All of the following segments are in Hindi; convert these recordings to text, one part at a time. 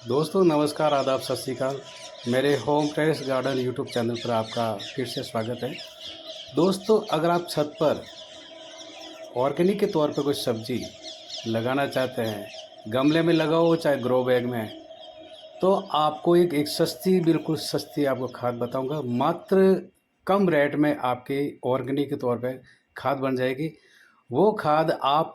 दोस्तों नमस्कार, आदाब, सत श्री अकाल। मेरे home terrace garden YouTube channel पर आपका फिर से स्वागत है। दोस्तों, अगर आप छत पर ऑर्गेनिक के तौर पर कुछ सब्जी लगाना चाहते हैं, गमले में लगाओ चाहे ग्रो बैग में, तो आपको एक सस्ती, बिल्कुल सस्ती आपको खाद बताऊंगा। मात्र कम रेट में आपके ऑर्गेनिक के तौर पे खाद बन जाएगी। वो खाद आप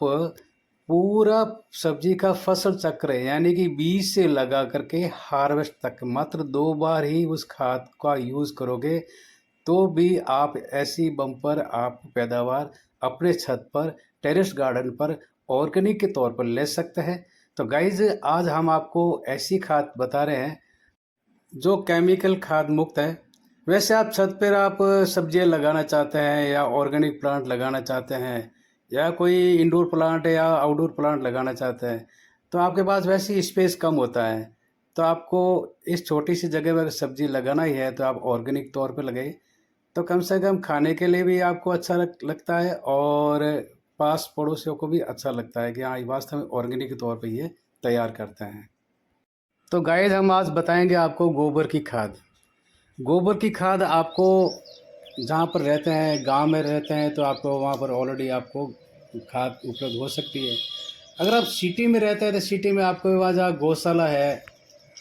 पूरा सब्जी का फसल चक्र यानी कि बीज से लगा करके हार्वेस्ट तक मात्र 2 बार ही उस खाद का यूज़ करोगे, तो भी आप ऐसी बम्पर आप पैदावार अपने छत पर, टेरेस गार्डन पर ऑर्गेनिक के तौर पर ले सकते हैं। तो गाइज, आज हम आपको ऐसी खाद बता रहे हैं जो केमिकल खाद मुक्त है। वैसे आप छत पर आप सब्जियां लगाना चाहते हैं या ऑर्गेनिक प्लांट लगाना चाहते हैं या कोई इंडोर प्लांट या आउटडोर प्लांट लगाना चाहते हैं, तो आपके पास वैसी स्पेस कम होता है। तो आपको इस छोटी सी जगह पर सब्जी लगाना ही है, तो आप ऑर्गेनिक तौर पर लगाइए। तो कम से कम खाने के लिए भी आपको अच्छा लगता है और पास पड़ोसियों को भी अच्छा लगता है कि हाँ, वास्तव में ऑर्गेनिक के तौर पे ये तैयार करते हैं। तो गाइस, हम आज बताएंगे आपको गोबर की खाद। गोबर की खाद आपको जहाँ पर रहते हैं, गांव में रहते हैं, तो आपको वहाँ पर ऑलरेडी आपको खाद उपलब्ध हो सकती है। अगर आप सिटी में रहते हैं तो सिटी में आपको वहाँ जहाँ गौशाला है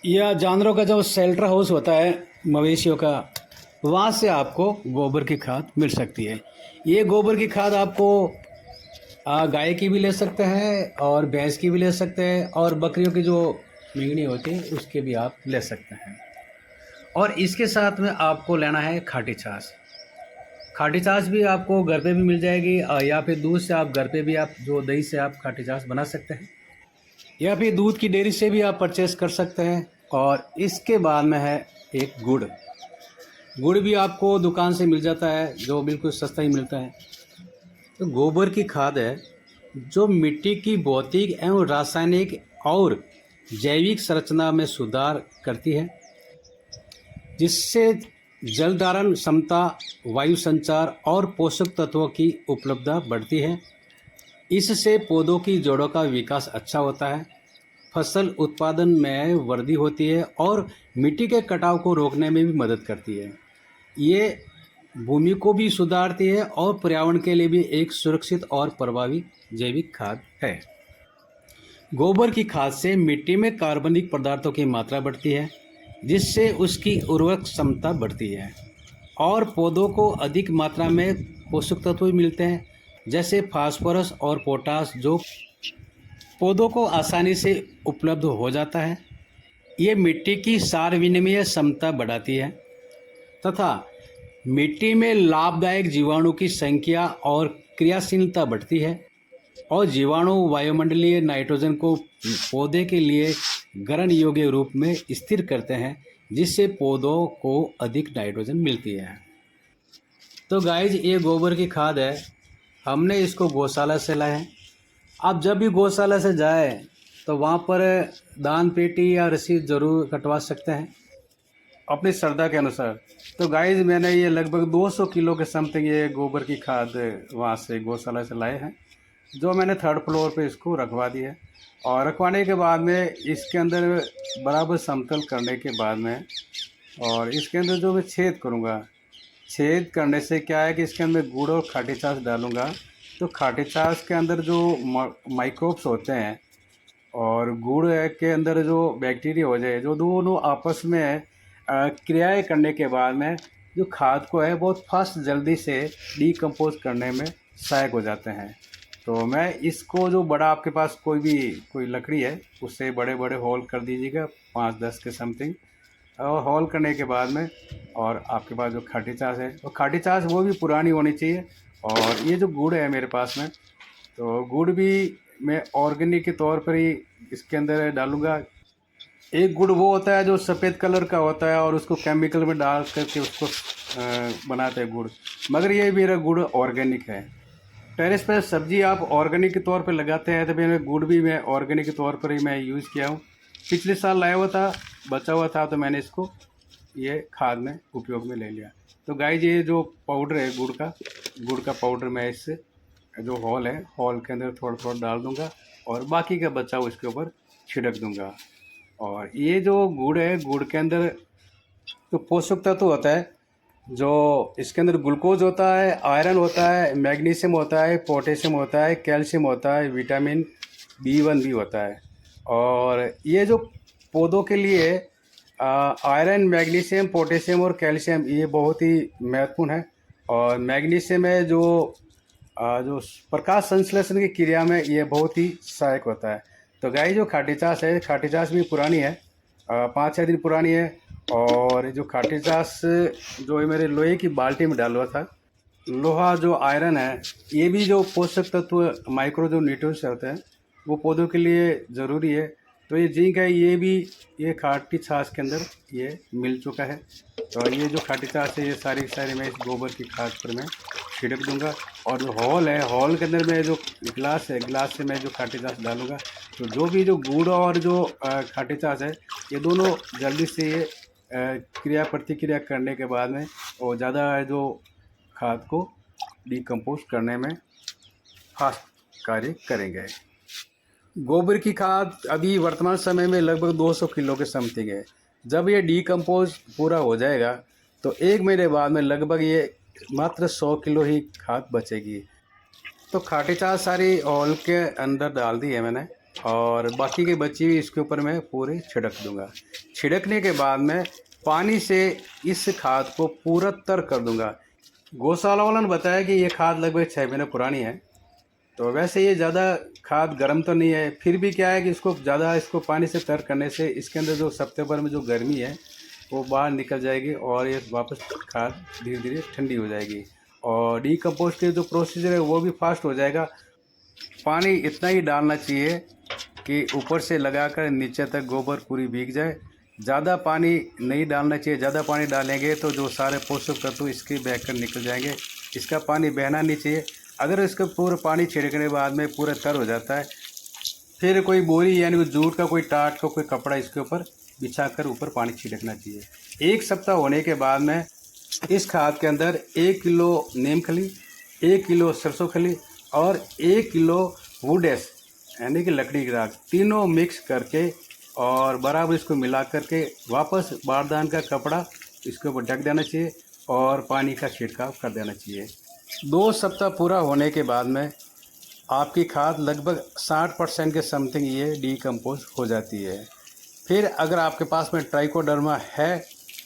या जानवरों का जो शेल्टर हाउस होता है मवेशियों का, वहाँ से आपको गोबर की खाद मिल सकती है। ये गोबर की खाद आपको गाय की भी ले सकते हैं और भैंस की भी ले सकते हैं और बकरियों की जो मिंगनी होती है उसके भी आप ले सकते हैं। और इसके साथ में आपको लेना है खाटी छाछ। खाटी छाछ भी आपको घर पे भी मिल जाएगी या फिर दूध से आप घर पे भी आप जो दही से आप खाटी छाछ बना सकते हैं या फिर दूध की डेयरी से भी आप परचेस कर सकते हैं। और इसके बाद में है एक गुड़। गुड़ भी आपको दुकान से मिल जाता है, जो बिल्कुल सस्ता ही मिलता है। तो गोबर की खाद है जो मिट्टी की भौतिक एवं रासायनिक और जैविक संरचना में सुधार करती है, जिससे जल धारण क्षमता, वायु संचार और पोषक तत्वों की उपलब्धता बढ़ती है। इससे पौधों की जड़ों का विकास अच्छा होता है, फसल उत्पादन में वृद्धि होती है और मिट्टी के कटाव को रोकने में भी मदद करती है। ये भूमि को भी सुधारती है और पर्यावरण के लिए भी एक सुरक्षित और प्रभावी जैविक खाद है। गोबर की खाद से मिट्टी में कार्बनिक पदार्थों की मात्रा बढ़ती है, जिससे उसकी उर्वरक क्षमता बढ़ती है और पौधों को अधिक मात्रा में पोषक तत्व मिलते हैं, जैसे फास्फोरस और पोटास, जो पौधों को आसानी से उपलब्ध हो जाता है। ये मिट्टी की सार विनिमय क्षमता बढ़ाती है तथा मिट्टी में लाभदायक जीवाणु की संख्या और क्रियाशीलता बढ़ती है और जीवाणु वायुमंडलीय नाइट्रोजन को पौधे के लिए ग्रहण योग्य रूप में स्थिर करते हैं, जिससे पौधों को अधिक नाइट्रोजन मिलती है। तो गाइज, ये गोबर की खाद है, हमने इसको गौशाला से लाए हैं। आप जब भी गौशाला से जाए तो वहाँ पर दान पेटी या रसीद ज़रूर कटवा सकते हैं अपनी श्रद्धा के अनुसार। तो गाइज, मैंने ये लगभग 200 किलो के समथिंग ये गोबर की खाद वहाँ से गौशाला से लाए हैं, जो मैंने 3rd फ्लोर पे इसको रखवा दी है। और रखवाने के बाद में इसके अंदर बराबर समतल करने के बाद में और इसके अंदर जो मैं छेद करूँगा, छेद करने से क्या है कि इसके अंदर गुड़ और खाटी छाछ डालूँगा, तो खाटी छाछ के अंदर जो माइक्रोब्स होते हैं और गुड़ के अंदर जो बैक्टीरिया हो जाए, जो दोनों आपस में क्रियाएं करने के बाद में जो खाद को है बहुत फास्ट जल्दी से डीकम्पोज करने में सहायक हो जाते हैं। तो मैं इसको जो बड़ा आपके पास कोई लकड़ी है उससे बड़े बड़े होल कर दीजिएगा, 5-10 के समथिंग। और होल करने के बाद में और आपके पास जो खाटी छाछ है, और खाटी छाछ वो भी पुरानी होनी चाहिए। और ये जो गुड़ है मेरे पास में, तो गुड़ भी मैं ऑर्गेनिक के तौर पर ही इसके अंदर डालूँगा। एक गुड़ वो होता है जो सफ़ेद कलर का होता है और उसको केमिकल में डाल करके उसको बनाते हैं गुड़, मगर ये मेरा गुड़ ऑर्गेनिक है। टेरेस पर सब्जी आप ऑर्गेनिक के तौर पर लगाते हैं, तो मैंने गुड़ भी मैं ऑर्गेनिक के तौर पर ही मैं यूज़ किया हूँ। पिछले साल लाया हुआ था, बचा हुआ था, तो मैंने इसको ये खाद में उपयोग में ले लिया। तो गाइस, ये जो पाउडर है गुड़ का पाउडर, मैं इससे जो हॉल है, हॉल के अंदर थोड़ा थोड़ा डाल दूँगा और बाकी का बचा हुआ इसके ऊपर छिड़क दूँगा। और ये जो गुड़ है, गुड़ के अंदर जो पोषक तत्व होता है, जो इसके अंदर ग्लूकोज होता है, आयरन होता है, मैग्नीशियम होता है, पोटेशियम होता है, कैल्शियम होता है, विटामिन B1 भी होता है। और ये जो पौधों के लिए आयरन, मैग्नीशियम, पोटेशियम और कैल्शियम ये बहुत ही महत्वपूर्ण है। और मैग्नीशियम है जो प्रकाश संश्लेषण की क्रिया में ये बहुत ही सहायक होता है। तो गाय जो खाटी छाछ है, खाटी छाछ भी पुरानी है, 5-6 दिन पुरानी है। और जो खाटी छाछ जो ये मेरे लोहे की बाल्टी में डाला हुआ था, लोहा जो आयरन है, ये भी जो पोषक तत्व माइक्रो जो न्यूट्रिएंट्स होते हैं वो पौधों के लिए ज़रूरी है। तो ये जिंक है, ये भी ये खाटी छाछ के अंदर ये मिल चुका है। तो ये जो खाटी छाछ है ये सारी मैं इस गोबर की खाद पर मैं छिड़क दूंगा। और जो हॉल है, हॉल के अंदर में जो गिलास है, गिलास से मैं जो खाटी छाछ डालूंगा। तो जो भी जो गुड़ और जो खाटी छाछ है, ये दोनों जल्दी से ये क्रिया प्रतिक्रिया करने के बाद में और ज़्यादा जो खाद को डिकम्पोज करने में फास्ट कार्य करेंगे। गोबर की खाद अभी वर्तमान समय में लगभग 200 किलो के समथिंग है। जब ये डिकम्पोज पूरा हो जाएगा तो 1 महीने बाद में लगभग ये मात्र 100 किलो ही खाद बचेगी। तो खाटी छाछ सारी हॉल के अंदर डाल दी है मैंने, और बाकी की बची हुई इसके ऊपर मैं पूरी छिड़क दूंगा। छिड़कने के बाद में पानी से इस खाद को पूरा तर कर दूंगा। गौशाला वालों ने बताया कि ये खाद लगभग 6 महीने पुरानी है। तो वैसे ये ज़्यादा खाद गर्म तो नहीं है, फिर भी क्या है कि इसको पानी से तर करने से इसके अंदर जो सप्ताह भर में जो गर्मी है वो बाहर निकल जाएगी और ये वापस खाद धीरे धीरे ठंडी हो जाएगी। और डीकम्पोस्ट के जो प्रोसीजर है वो भी फास्ट हो जाएगा। पानी इतना ही डालना चाहिए कि ऊपर से लगाकर नीचे तक गोबर पूरी भीग जाए। ज़्यादा पानी नहीं डालना चाहिए, ज़्यादा पानी डालेंगे तो जो सारे पोषक तत्व इसके बहकर निकल जाएंगे। इसका पानी बहना नहीं चाहिए। अगर इसका पूरा पानी छिड़कने के बाद में पूरा तर हो जाता है, फिर कोई बोरी यानी जूट का कोई टाट का कोई कपड़ा इसके ऊपर बिछाकर ऊपर पानी छिड़कना चाहिए। 1 सप्ताह होने के बाद में इस खाद के अंदर 1 किलो नीम खली, 1 किलो सरसों खली और 1 किलो वुड एश यानी कि लकड़ी की राख, तीनों मिक्स करके और बराबर इसको मिला करके वापस बारदान का कपड़ा इसके ऊपर ढक देना चाहिए और पानी का छिड़काव कर देना चाहिए। 2 सप्ताह पूरा होने के बाद में आपकी खाद लगभग 60% के समथिंग ये डिकम्पोज हो जाती है। फिर अगर आपके पास में ट्राइकोडर्मा है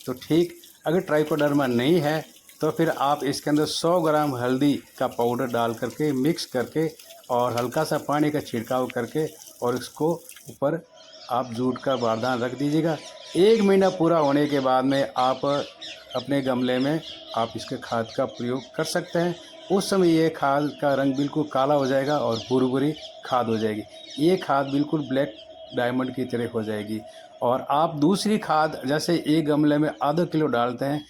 तो ठीक, अगर ट्राइकोडर्मा नहीं है तो फिर आप इसके अंदर 100 ग्राम हल्दी का पाउडर डाल करके मिक्स करके और हल्का सा पानी का छिड़काव करके और इसको ऊपर आप जूट का बारदान रख दीजिएगा। 1 महीना पूरा होने के बाद में आप अपने गमले में आप इसके खाद का प्रयोग कर सकते हैं। उस समय ये खाद का रंग बिल्कुल काला हो जाएगा और भूरी खाद हो जाएगी। ये खाद बिल्कुल ब्लैक डायमंड की तरह हो जाएगी। और आप दूसरी खाद जैसे एक गमले में आधा किलो डालते हैं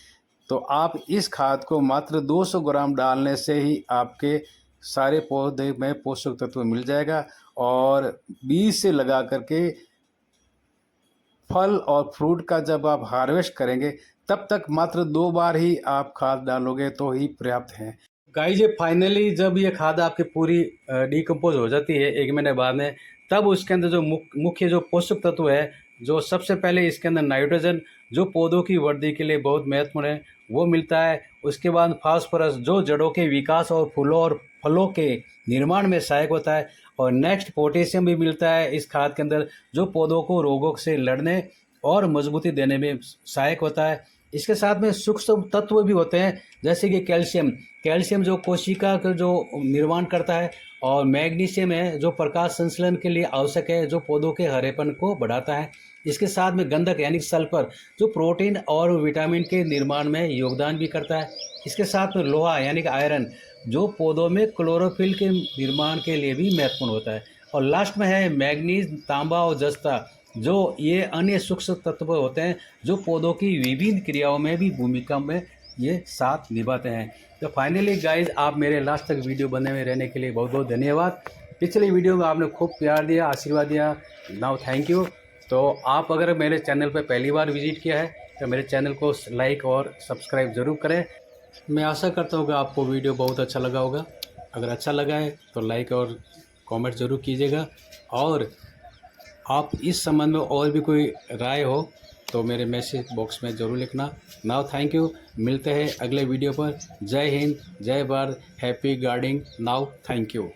तो आप इस खाद को मात्र 200 ग्राम डालने से ही आपके सारे पौधे में पोषक तत्व मिल जाएगा। और बीज से लगा करके फल और फ्रूट का जब आप हार्वेस्ट करेंगे तब तक मात्र 2 बार ही आप खाद डालोगे तो ही पर्याप्त है। गाइस, ये फाइनली जब ये खाद आपकी पूरी डिकम्पोज हो जाती है 1 महीने बाद में, तब उसके अंदर जो मुख्य जो पोषक तत्व है, जो सबसे पहले इसके अंदर नाइट्रोजन जो पौधों की वृद्धि के लिए बहुत महत्वपूर्ण है वो मिलता है। उसके बाद फास्फोरस जो जड़ों के विकास और फूलों और फलों के निर्माण में सहायक होता है। और नेक्स्ट पोटेशियम भी मिलता है इस खाद के अंदर जो पौधों को रोगों से लड़ने और मजबूती देने में सहायक होता है। इसके साथ में सूक्ष्म तत्व भी होते हैं जैसे कि कैल्शियम जो कोशिका का जो निर्माण करता है, और मैग्नीशियम है जो प्रकाश संश्लेषण के लिए आवश्यक है, जो पौधों के हरेपन को बढ़ाता है। इसके साथ में गंधक यानी सल्फर जो प्रोटीन और विटामिन के निर्माण में योगदान भी करता है। इसके साथ में लोहा यानी कि आयरन जो पौधों में क्लोरोफिल के निर्माण के लिए भी महत्वपूर्ण होता है। और लास्ट में है मैग्नीज, तांबा और जस्ता जो ये अन्य सूक्ष्म तत्व होते हैं जो पौधों की विभिन्न क्रियाओं में भी भूमिका में ये साथ निभाते हैं। तो फाइनली गाइज, आप मेरे लास्ट तक वीडियो बने हुए रहने के लिए बहुत बहुत धन्यवाद। पिछली वीडियो में आपने खूब प्यार दिया, आशीर्वाद दिया, नाउ थैंक यू। तो आप अगर मेरे चैनल पर पहली बार विजिट किया है तो मेरे चैनल को लाइक और सब्सक्राइब ज़रूर करें। मैं आशा करता हूँ कि आपको वीडियो बहुत अच्छा लगा होगा। अगर अच्छा लगा है तो लाइक और कमेंट ज़रूर कीजिएगा। और आप इस संबंध में और भी कोई राय हो तो मेरे मैसेज बॉक्स में ज़रूर लिखना। नाउ थैंक यू, मिलते हैं अगले वीडियो पर। जय हिंद, जय Bharat, happy gardening. Now thank you.